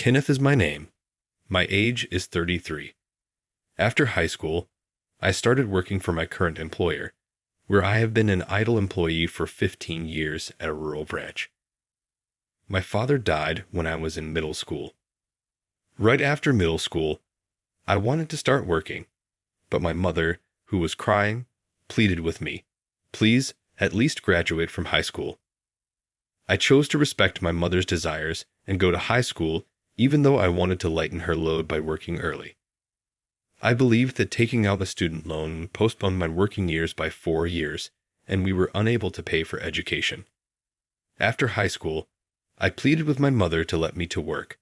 Kenneth is my name. My age is 33. After high school, I started working for my current employer, where I have been an idle employee for 15 years at a rural branch. My father died when I was in middle school. Right after middle school, I wanted to start working, but my mother, who was crying, pleaded with me, "Please, at least graduate from high school." I chose to respect my mother's desires and go to high school even though I wanted to lighten her load by working early. I believed that taking out a student loan postponed my working years by 4 years, and we were unable to pay for education. After high school, I pleaded with my mother to let me to work.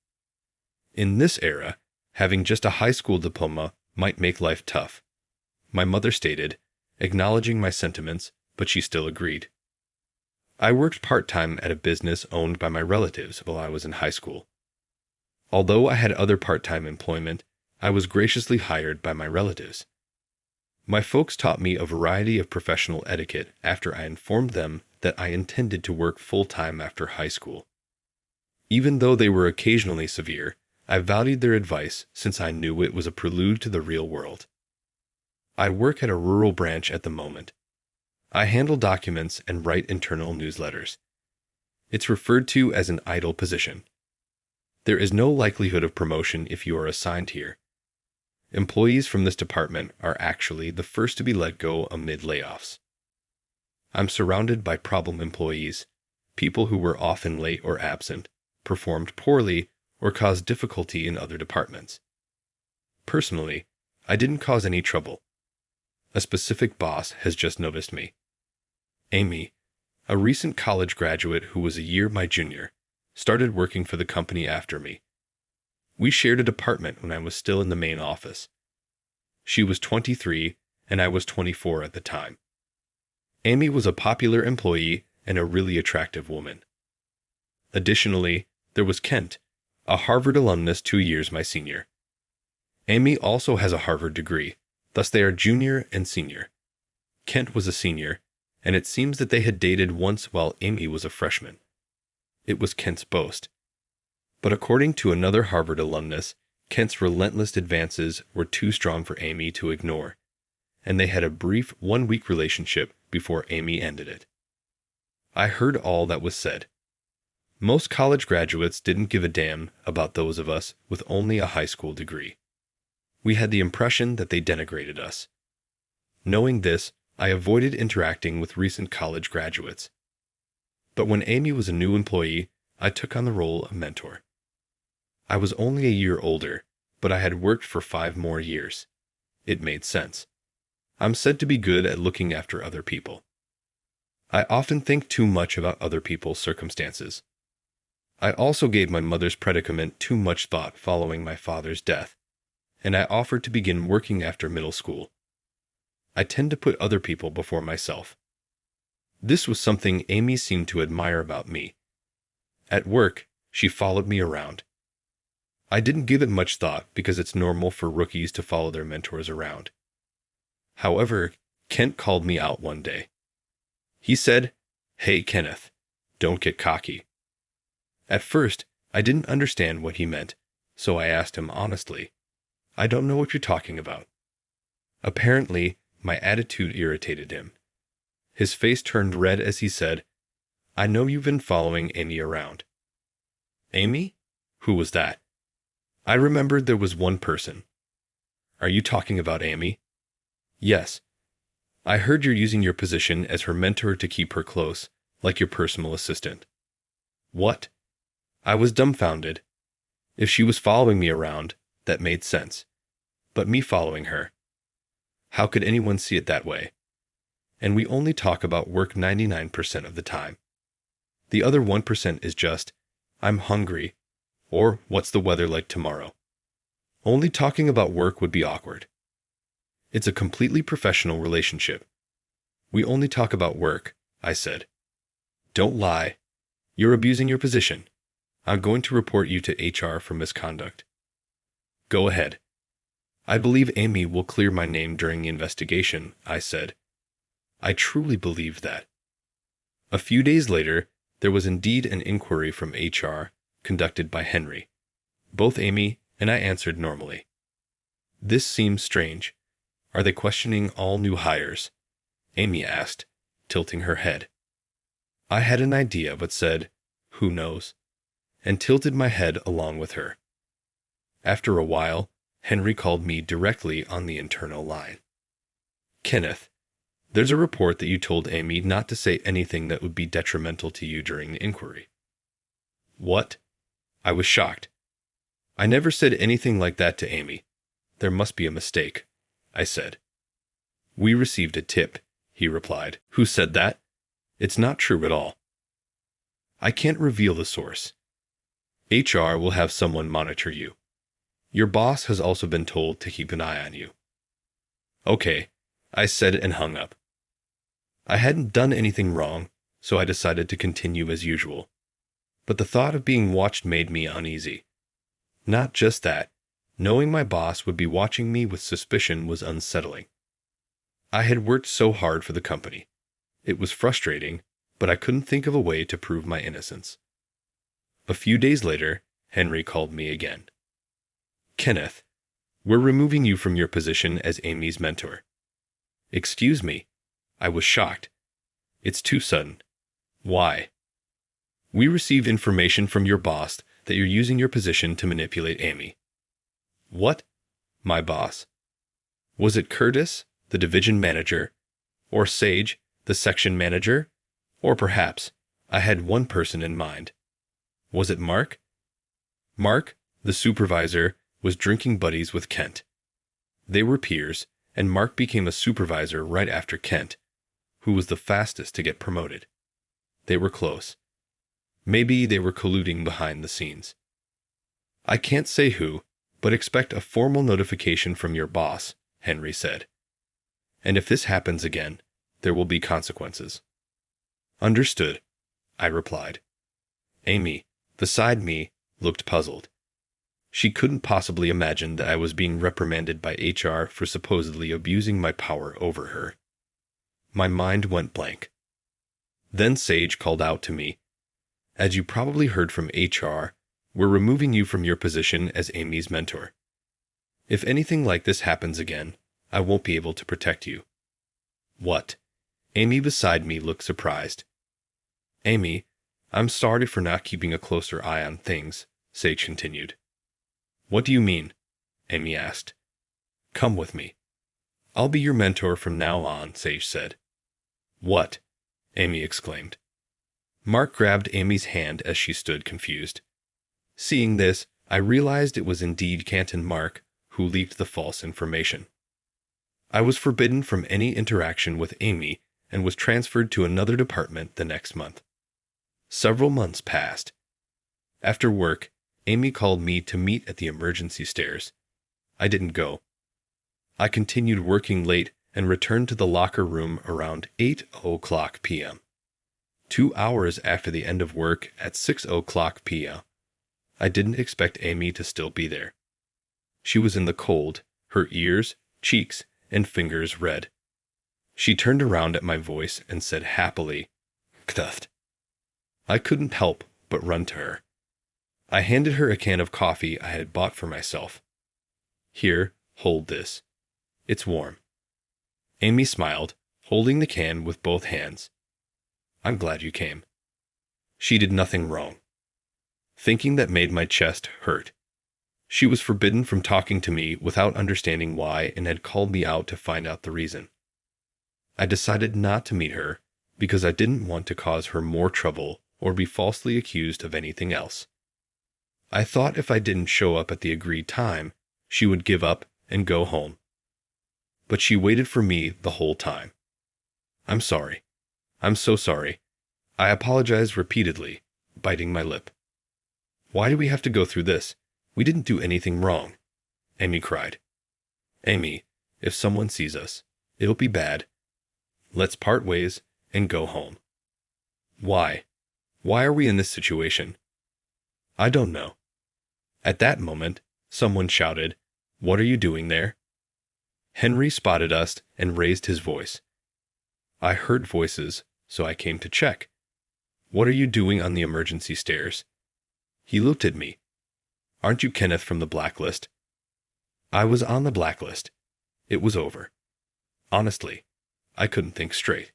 In this era, having just a high school diploma might make life tough. My mother stated, acknowledging my sentiments, but she still agreed. I worked part-time at a business owned by my relatives while I was in high school. Although I had other part-time employment, I was graciously hired by my relatives. My folks taught me a variety of professional etiquette after I informed them that I intended to work full-time after high school. Even though they were occasionally severe, I valued their advice since I knew it was a prelude to the real world. I work at a rural branch at the moment. I handle documents and write internal newsletters. It's referred to as an idle position. There is no likelihood of promotion if you are assigned here. Employees from this department are actually the first to be let go amid layoffs. I'm surrounded by problem employees, people who were often late or absent, performed poorly, or caused difficulty in other departments. Personally, I didn't cause any trouble. A specific boss has just noticed me. Amy, a recent college graduate who was a year my junior, started working for the company after me. We shared a department when I was still in the main office. She was 23 and I was 24 at the time. Amy was a popular employee and a really attractive woman. Additionally, there was Kent, a Harvard alumnus 2 years my senior. Amy also has a Harvard degree, thus they are junior and senior. Kent was a senior, and it seems that they had dated once while Amy was a freshman. It was Kent's boast. But according to another Harvard alumnus, Kent's relentless advances were too strong for Amy to ignore, and they had a brief 1-week relationship before Amy ended it. I heard all that was said. Most college graduates didn't give a damn about those of us with only a high school degree. We had the impression that they denigrated us. Knowing this, I avoided interacting with recent college graduates. But when Amy was a new employee, I took on the role of mentor. I was only a year older, but I had worked for 5 more years. It made sense. I'm said to be good at looking after other people. I often think too much about other people's circumstances. I also gave my mother's predicament too much thought following my father's death, and I offered to begin working after middle school. I tend to put other people before myself. This was something Amy seemed to admire about me. At work, she followed me around. I didn't give it much thought because it's normal for rookies to follow their mentors around. However, Kent called me out one day. He said, "Hey, Kenneth, don't get cocky." At first, I didn't understand what he meant, so I asked him honestly, "I don't know what you're talking about." Apparently, my attitude irritated him. His face turned red as he said, "I know you've been following Amy around." Amy? Who was that? I remembered there was one person. Are you talking about Amy? Yes. I heard you're using your position as her mentor to keep her close, like your personal assistant. What? I was dumbfounded. If she was following me around, that made sense. But me following her? How could anyone see it that way? And we only talk about work 99% of the time. The other 1% is just, "I'm hungry," or "What's the weather like tomorrow?" Only talking about work would be awkward. It's a completely professional relationship. We only talk about work, I said. Don't lie. You're abusing your position. I'm going to report you to HR for misconduct. Go ahead. I believe Amy will clear my name during the investigation, I said. I truly believed that. A few days later, there was indeed an inquiry from HR conducted by Henry. Both Amy and I answered normally. This seems strange. Are they questioning all new hires? Amy asked, tilting her head. I had an idea but said, who knows, and tilted my head along with her. After a while, Henry called me directly on the internal line. Kenneth, there's a report that you told Amy not to say anything that would be detrimental to you during the inquiry. What? I was shocked. I never said anything like that to Amy. There must be a mistake, I said. We received a tip, he replied. Who said that? It's not true at all. I can't reveal the source. HR will have someone monitor you. Your boss has also been told to keep an eye on you. Okay, I said and hung up. I hadn't done anything wrong, so I decided to continue as usual. But the thought of being watched made me uneasy. Not just that, knowing my boss would be watching me with suspicion was unsettling. I had worked so hard for the company. It was frustrating, but I couldn't think of a way to prove my innocence. A few days later, Henry called me again. Kenneth, we're removing you from your position as Amy's mentor. Excuse me. I was shocked. It's too sudden. Why? We received information from your boss that you're using your position to manipulate Amy. What? My boss? Was it Curtis, the division manager, or Sage, the section manager? Or perhaps I had one person in mind. Was it Mark? Mark, the supervisor, was drinking buddies with Kent. They were peers, and Mark became a supervisor right after Kent, who was the fastest to get promoted. They were close. Maybe they were colluding behind the scenes. I can't say who, but expect a formal notification from your boss, Henry said. And if this happens again, there will be consequences. Understood, I replied. Amy, beside me, looked puzzled. She couldn't possibly imagine that I was being reprimanded by HR for supposedly abusing my power over her. My mind went blank. Then Sage called out to me, As you probably heard from HR, we're removing you from your position as Amy's mentor. If anything like this happens again, I won't be able to protect you. What? Amy beside me looked surprised. Amy, I'm sorry for not keeping a closer eye on things, Sage continued. What do you mean? Amy asked. Come with me. I'll be your mentor from now on, Sage said. What? Amy exclaimed. Mark grabbed Amy's hand as she stood confused. Seeing this, I realized it was indeed Canton Mark who leaked the false information. I was forbidden from any interaction with Amy and was transferred to another department the next month. Several months passed. After work, Amy called me to meet at the emergency stairs. I didn't go. I continued working late and returned to the locker room around 8:00 p.m. 2 hours after the end of work at 6:00 p.m. I didn't expect Amy to still be there. She was in the cold, her ears, cheeks, and fingers red. She turned around at my voice and said happily, Knuft. I couldn't help but run to her. I handed her a can of coffee I had bought for myself. Here, hold this. It's warm. Amy smiled, holding the can with both hands. I'm glad you came. She did nothing wrong. Thinking that made my chest hurt. She was forbidden from talking to me without understanding why and had called me out to find out the reason. I decided not to meet her because I didn't want to cause her more trouble or be falsely accused of anything else. I thought if I didn't show up at the agreed time, she would give up and go home. But she waited for me the whole time. I'm sorry. I'm so sorry. I apologized repeatedly, biting my lip. Why do we have to go through this? We didn't do anything wrong, Amy cried. Amy, if someone sees us, it'll be bad. Let's part ways and go home. Why? Why are we in this situation? I don't know. At that moment, someone shouted, What are you doing there? Henry spotted us and raised his voice. I heard voices, so I came to check. What are you doing on the emergency stairs? He looked at me. "Aren't you Kenneth from the blacklist?" I was on the blacklist. It was over. Honestly, I couldn't think straight.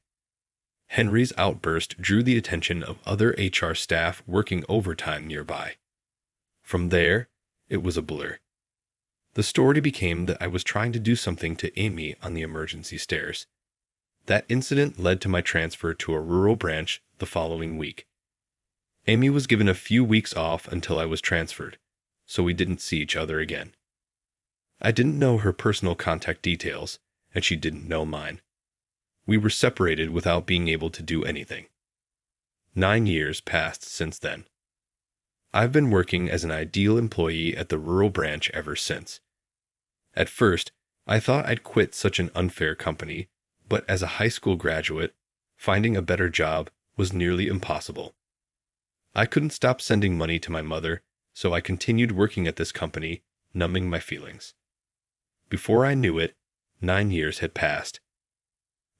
Henry's outburst drew the attention of other HR staff working overtime nearby. From there, it was a blur. The story became that I was trying to do something to Amy on the emergency stairs. That incident led to my transfer to a rural branch the following week. Amy was given a few weeks off until I was transferred, so we didn't see each other again. I didn't know her personal contact details, and she didn't know mine. We were separated without being able to do anything. 9 years passed since then. I've been working as an ideal employee at the rural branch ever since. At first, I thought I'd quit such an unfair company, but as a high school graduate, finding a better job was nearly impossible. I couldn't stop sending money to my mother, so I continued working at this company, numbing my feelings. Before I knew it, 9 years had passed.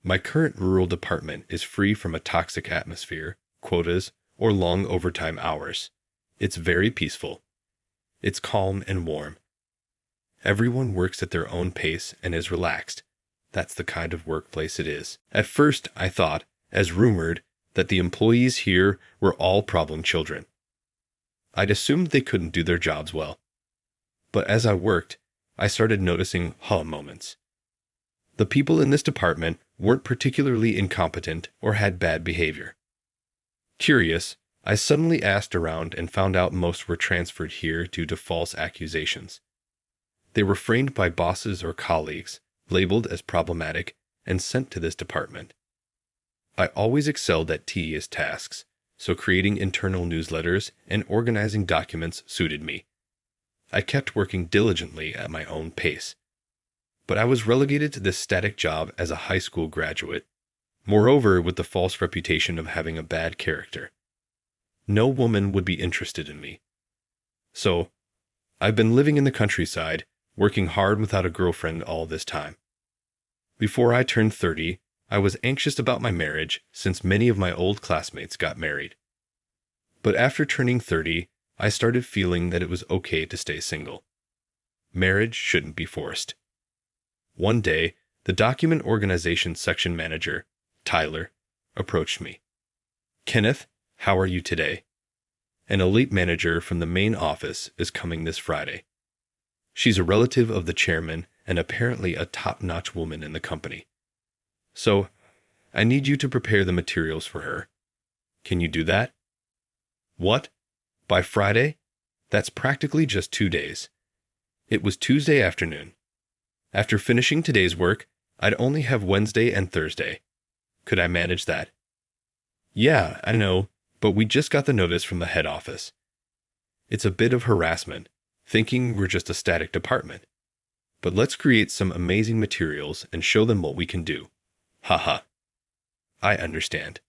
My current rural department is free from a toxic atmosphere, quotas, or long overtime hours. It's very peaceful. It's calm and warm. Everyone works at their own pace and is relaxed. That's the kind of workplace it is. At first, I thought, as rumored, that the employees here were all problem children. I'd assumed they couldn't do their jobs well. But as I worked, I started noticing moments. The people in this department weren't particularly incompetent or had bad behavior. Curious, I suddenly asked around and found out most were transferred here due to false accusations. They were framed by bosses or colleagues, labeled as problematic, and sent to this department. I always excelled at tedious tasks, so creating internal newsletters and organizing documents suited me. I kept working diligently at my own pace. But I was relegated to this static job as a high school graduate, moreover with the false reputation of having a bad character. No woman would be interested in me. So, I've been living in the countryside, working hard without a girlfriend all this time. Before I turned 30, I was anxious about my marriage since many of my old classmates got married. But after turning 30, I started feeling that it was okay to stay single. Marriage shouldn't be forced. One day, the document organization section manager, Tyler, approached me. "Kenneth, how are you today? An elite manager from the main office is coming this Friday. She's a relative of the chairman and apparently a top-notch woman in the company. So, I need you to prepare the materials for her. Can you do that?" "What? By Friday? That's practically just 2 days." It was Tuesday afternoon. After finishing today's work, I'd only have Wednesday and Thursday. Could I manage that? "Yeah, I know, but we just got the notice from the head office. It's a bit of harassment, thinking we're just a static department. But let's create some amazing materials and show them what we can do. Haha. I understand.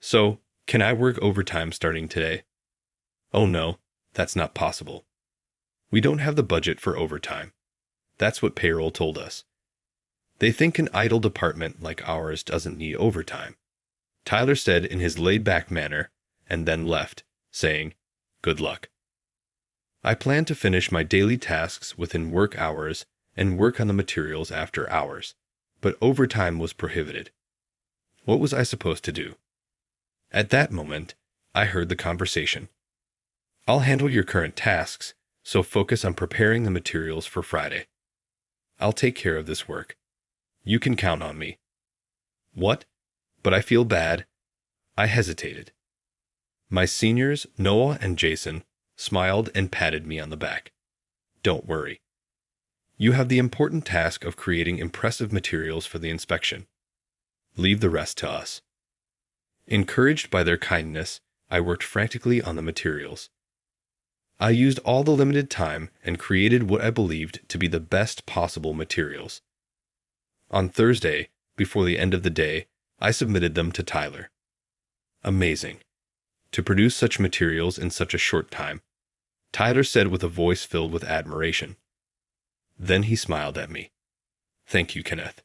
So, can I work overtime starting today?" "Oh no, that's not possible. We don't have the budget for overtime." That's what payroll told us. They think an idle department like ours doesn't need overtime. Tyler said in his laid-back manner, and then left, saying, "Good luck." I planned to finish my daily tasks within work hours and work on the materials after hours, but overtime was prohibited. What was I supposed to do? At that moment, I heard the conversation. "I'll handle your current tasks, so focus on preparing the materials for Friday. I'll take care of this work. You can count on me." "What? But I feel bad." I hesitated. My seniors, Noah and Jason, smiled and patted me on the back. "Don't worry. You have the important task of creating impressive materials for the inspection. Leave the rest to us." Encouraged by their kindness, I worked frantically on the materials. I used all the limited time and created what I believed to be the best possible materials. On Thursday, before the end of the day, I submitted them to Tyler. Amazing. To produce such materials in such a short time, Tyler said with a voice filled with admiration. Then he smiled at me. "Thank you, Kenneth."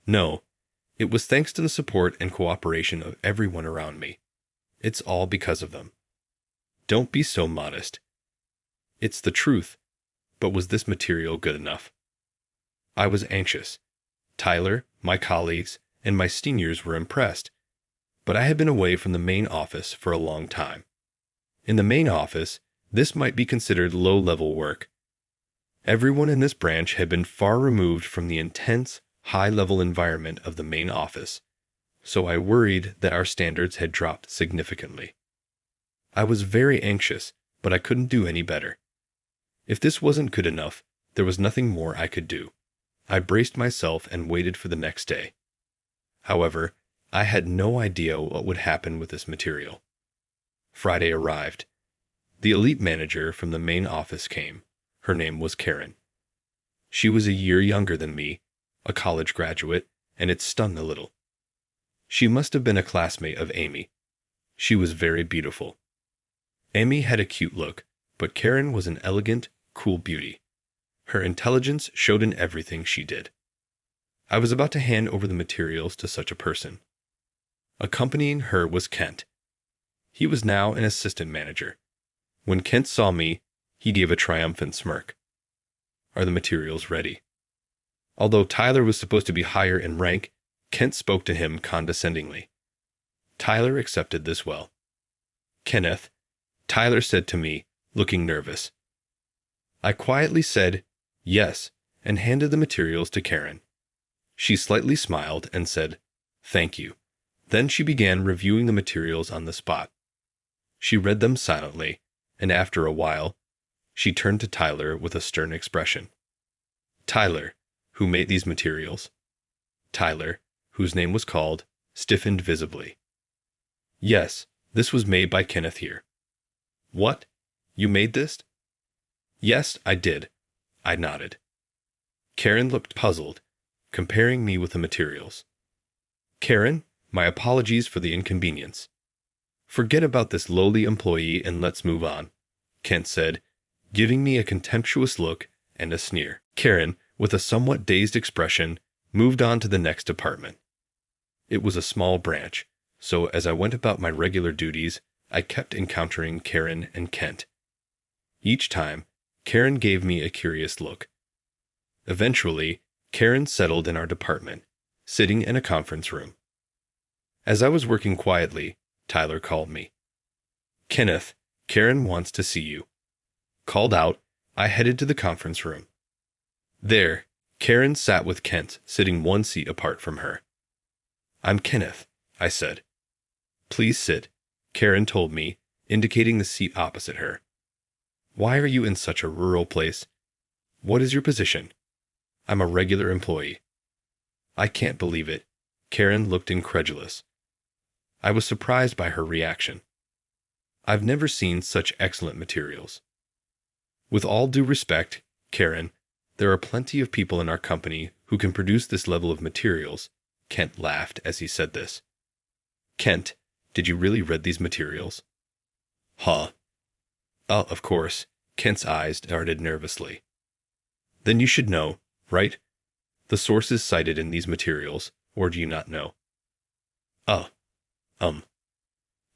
No, it was thanks to the support and cooperation of everyone around me. It's all because of them. Don't be so modest. It's the truth, but was this material good enough? I was anxious. Tyler, my colleagues, and my seniors were impressed, but I had been away from the main office for a long time. In the main office, this might be considered low-level work. Everyone in this branch had been far removed from the intense, high-level environment of the main office, so I worried that our standards had dropped significantly. I was very anxious, but I couldn't do any better. If this wasn't good enough, there was nothing more I could do. I braced myself and waited for the next day. However, I had no idea what would happen with this material. Friday arrived. The elite manager from the main office came. Her name was Karen. She was a year younger than me, a college graduate, and it stung a little. She must have been a classmate of Amy. She was very beautiful. Amy had a cute look, but Karen was an elegant, cool beauty. Her intelligence showed in everything she did. I was about to hand over the materials to such a person. Accompanying her was Kent. He was now an assistant manager. When Kent saw me, he gave a triumphant smirk. Are the materials ready? Although Tyler was supposed to be higher in rank, Kent spoke to him condescendingly. Tyler accepted this well. Kenneth, Tyler said to me, looking nervous. I quietly said, yes, and handed the materials to Karen. She slightly smiled and said, thank you. Then she began reviewing the materials on the spot. She read them silently, and after a while, she turned to Tyler with a stern expression. Tyler, who made these materials? Tyler, whose name was called, stiffened visibly. Yes, this was made by Kenneth here. What? You made this? Yes, I did. I nodded. Karen looked puzzled, comparing me with the materials. Karen, my apologies for the inconvenience. Forget about this lowly employee and let's move on, Kent said, giving me a contemptuous look and a sneer. Karen, with a somewhat dazed expression, moved on to the next department. It was a small branch, so as I went about my regular duties, I kept encountering Karen and Kent. Each time, Karen gave me a curious look. Eventually, Karen settled in our department, sitting in a conference room. As I was working quietly, Tyler called me. Kenneth, Karen wants to see you. Called out, I headed to the conference room. There, Karen sat with Kent, sitting one seat apart from her. I'm Kenneth, I said. Please sit, Karen told me, indicating the seat opposite her. Why are you in such a rural place? What is your position? I'm a regular employee. I can't believe it. Karen looked incredulous. I was surprised by her reaction. I've never seen such excellent materials. With all due respect, Karen, there are plenty of people in our company who can produce this level of materials. Kent laughed as he said this. Kent, did you really read these materials? Huh. Oh, of course. Kent's eyes darted nervously. Then you should know, right? The sources cited in these materials, or do you not know?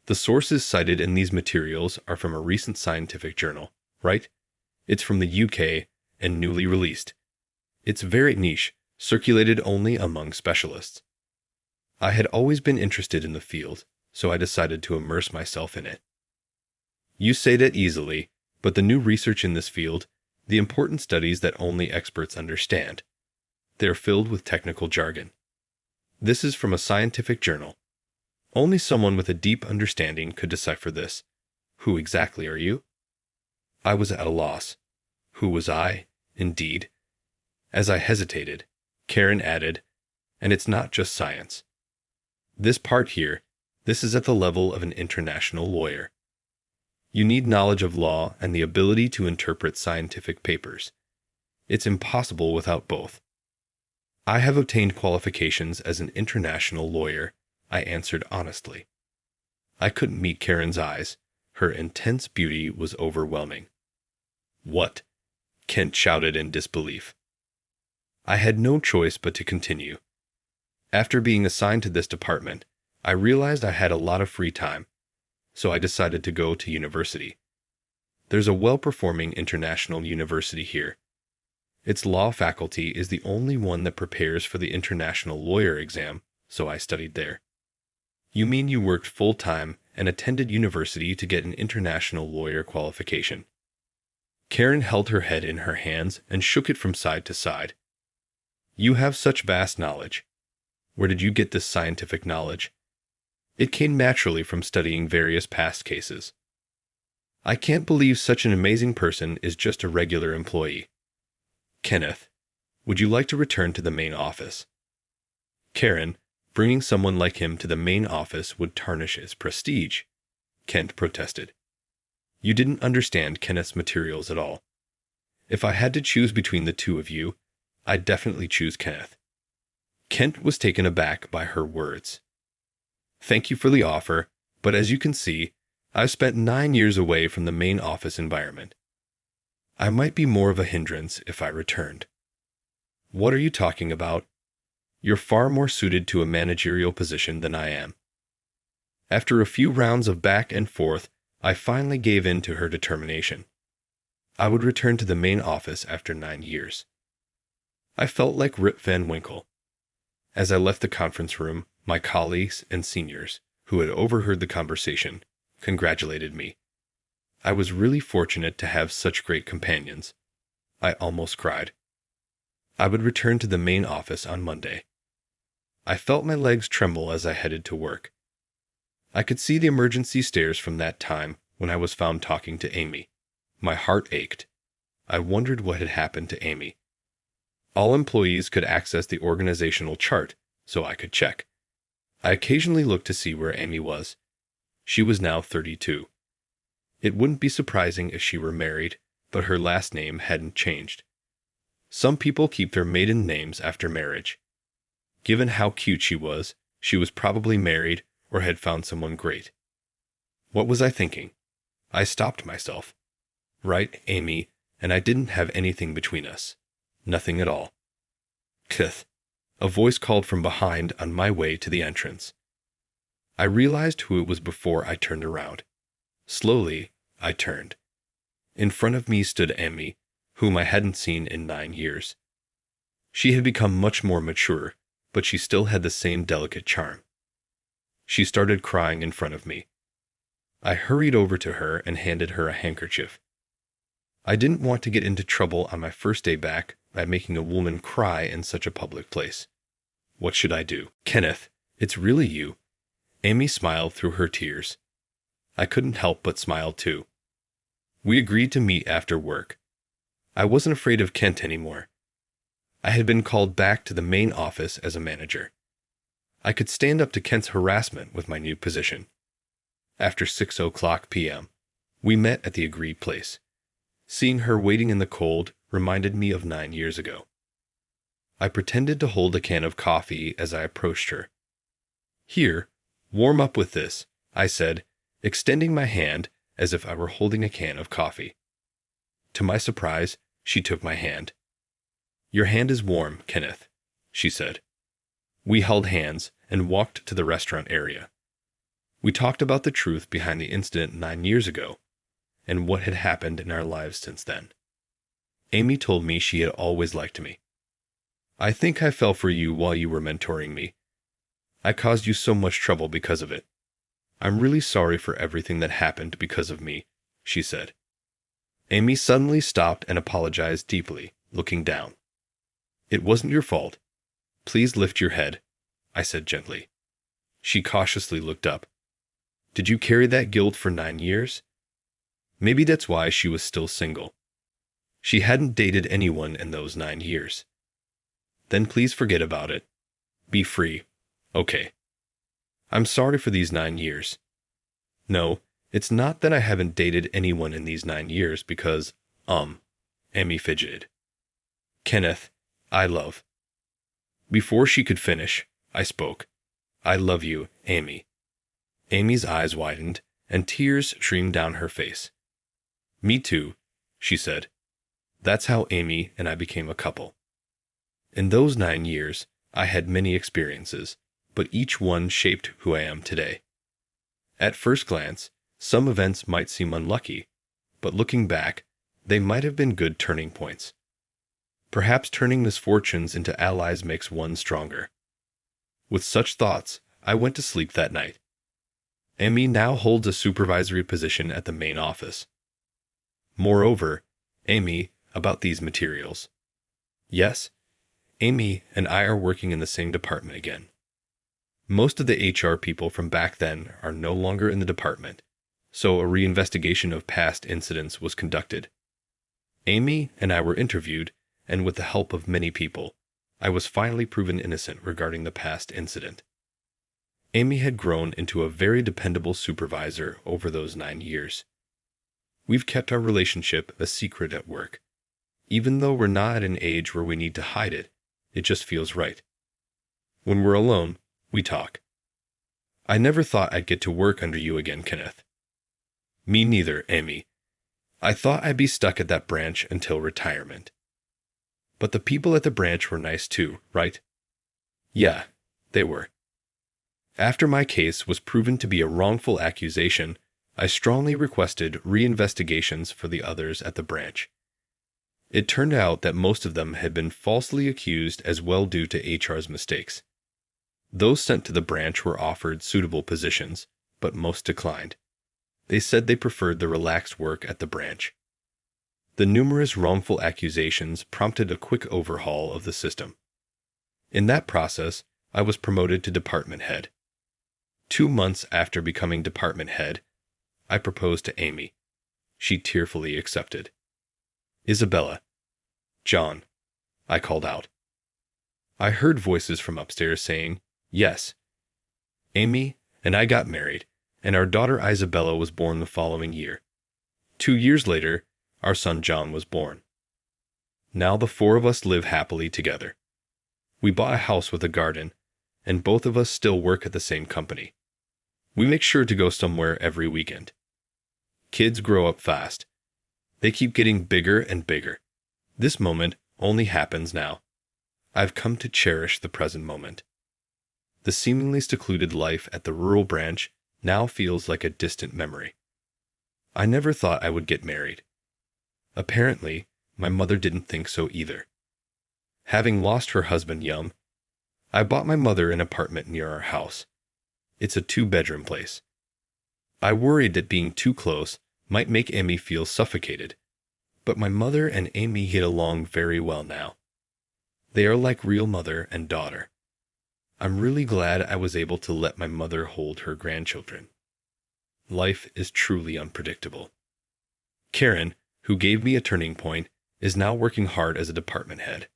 The sources cited in these materials are from a recent scientific journal, right? It's from the UK and newly released. It's very niche, circulated only among specialists. I had always been interested in the field, so I decided to immerse myself in it. You say that easily, but the new research in this field, the important studies that only experts understand, they're filled with technical jargon. This is from a scientific journal. Only someone with a deep understanding could decipher this. Who exactly are you? I was at a loss. Who was I, indeed? As I hesitated, Karen added, and it's not just science. This part here, this is at the level of an international lawyer. You need knowledge of law and the ability to interpret scientific papers. It's impossible without both. I have obtained qualifications as an international lawyer, I answered honestly. I couldn't meet Karen's eyes. Her intense beauty was overwhelming. What? Kent shouted in disbelief. I had no choice but to continue. After being assigned to this department, I realized I had a lot of free time, so I decided to go to university. There's a well-performing international university here. Its law faculty is the only one that prepares for the international lawyer exam, so I studied there. You mean you worked full-time and attended university to get an international lawyer qualification? Karen held her head in her hands and shook it from side to side. You have such vast knowledge. Where did you get this scientific knowledge? It came naturally from studying various past cases. I can't believe such an amazing person is just a regular employee. Kenneth, would you like to return to the main office? Karen, bringing someone like him to the main office would tarnish his prestige, Kent protested. You didn't understand Kenneth's materials at all. If I had to choose between the two of you, I'd definitely choose Kenneth. Kent was taken aback by her words. Thank you for the offer, but as you can see, I've spent 9 years away from the main office environment. I might be more of a hindrance if I returned. What are you talking about? You're far more suited to a managerial position than I am. After a few rounds of back and forth, I finally gave in to her determination. I would return to the main office after 9 years. I felt like Rip Van Winkle. As I left the conference room, my colleagues and seniors, who had overheard the conversation, congratulated me. I was really fortunate to have such great companions. I almost cried. I would return to the main office on Monday. I felt my legs tremble as I headed to work. I could see the emergency stairs from that time when I was found talking to Amy. My heart ached. I wondered what had happened to Amy. All employees could access the organizational chart, so I could check. I occasionally looked to see where Amy was. She was now 32. It wouldn't be surprising if she were married, but her last name hadn't changed. Some people keep their maiden names after marriage. Given how cute she was probably married or had found someone great. What was I thinking? I stopped myself. Right, Amy, and I didn't have anything between us. Nothing at all. Kith. A voice called from behind on my way to the entrance. I realized who it was before I turned around. Slowly, I turned. In front of me stood Amy, whom I hadn't seen in 9 years. She had become much more mature, but she still had the same delicate charm. She started crying in front of me. I hurried over to her and handed her a handkerchief. I didn't want to get into trouble on my first day back by making a woman cry in such a public place. What should I do? Kenneth, it's really you. Amy smiled through her tears. I couldn't help but smile too. We agreed to meet after work. I wasn't afraid of Kent anymore. I had been called back to the main office as a manager. I could stand up to Kent's harassment with my new position. After 6:00 p.m., we met at the agreed place. Seeing her waiting in the cold reminded me of 9 years ago. I pretended to hold a can of coffee as I approached her. Here, warm up with this, I said, extending my hand as if I were holding a can of coffee. To my surprise, she took my hand. Your hand is warm, Kenneth, she said. We held hands and walked to the restaurant area. We talked about the truth behind the incident 9 years ago and what had happened in our lives since then. Amy told me she had always liked me. I think I fell for you while you were mentoring me. I caused you so much trouble because of it. I'm really sorry for everything that happened because of me, she said. Amy suddenly stopped and apologized deeply, looking down. It wasn't your fault. Please lift your head, I said gently. She cautiously looked up. Did you carry that guilt for 9 years? Maybe that's why she was still single. She hadn't dated anyone in those 9 years. Then please forget about it. Be free. Okay. I'm sorry for these 9 years. No, it's not that I haven't dated anyone in these 9 years because, Amy fidgeted. Kenneth, I love. Before she could finish, I spoke. I love you, Amy. Amy's eyes widened, and tears streamed down her face. Me too, she said. That's how Amy and I became a couple. In those 9 years, I had many experiences, but each one shaped who I am today. At first glance, some events might seem unlucky, but looking back, they might have been good turning points. Perhaps turning misfortunes into allies makes one stronger. With such thoughts, I went to sleep that night. Amy now holds a supervisory position at the main office. Moreover, Amy, about these materials. Yes, Amy and I are working in the same department again. Most of the HR people from back then are no longer in the department, so a reinvestigation of past incidents was conducted. Amy and I were interviewed, and with the help of many people, I was finally proven innocent regarding the past incident. Amy had grown into a very dependable supervisor over those 9 years. We've kept our relationship a secret at work. Even though we're not at an age where we need to hide it, it just feels right. When we're alone, we talk. I never thought I'd get to work under you again, Kenneth. Me neither, Amy. I thought I'd be stuck at that branch until retirement. But the people at the branch were nice too, right? Yeah, they were. After my case was proven to be a wrongful accusation, I strongly requested reinvestigations for the others at the branch. It turned out that most of them had been falsely accused as well due to HR's mistakes. Those sent to the branch were offered suitable positions, but most declined. They said they preferred the relaxed work at the branch. The numerous wrongful accusations prompted a quick overhaul of the system. In that process, I was promoted to department head. 2 months after becoming department head, I proposed to Amy. She tearfully accepted. Isabella. John. I called out. I heard voices from upstairs saying, yes. Amy and I got married, and our daughter Isabella was born the following year. 2 years later, our son John was born. Now the 4 of us live happily together. We bought a house with a garden, and both of us still work at the same company. We make sure to go somewhere every weekend. Kids grow up fast. They keep getting bigger and bigger. This moment only happens now. I've come to cherish the present moment. The seemingly secluded life at the rural branch now feels like a distant memory. I never thought I would get married. Apparently, my mother didn't think so either. Having lost her husband young, I bought my mother an apartment near our house. It's a 2-bedroom place. I worried that being too close might make Amy feel suffocated, but my mother and Amy get along very well now. They are like real mother and daughter. I'm really glad I was able to let my mother hold her grandchildren. Life is truly unpredictable. Karen, who gave me a turning point, is now working hard as a department head.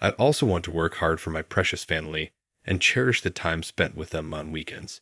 I also want to work hard for my precious family and cherish the time spent with them on weekends.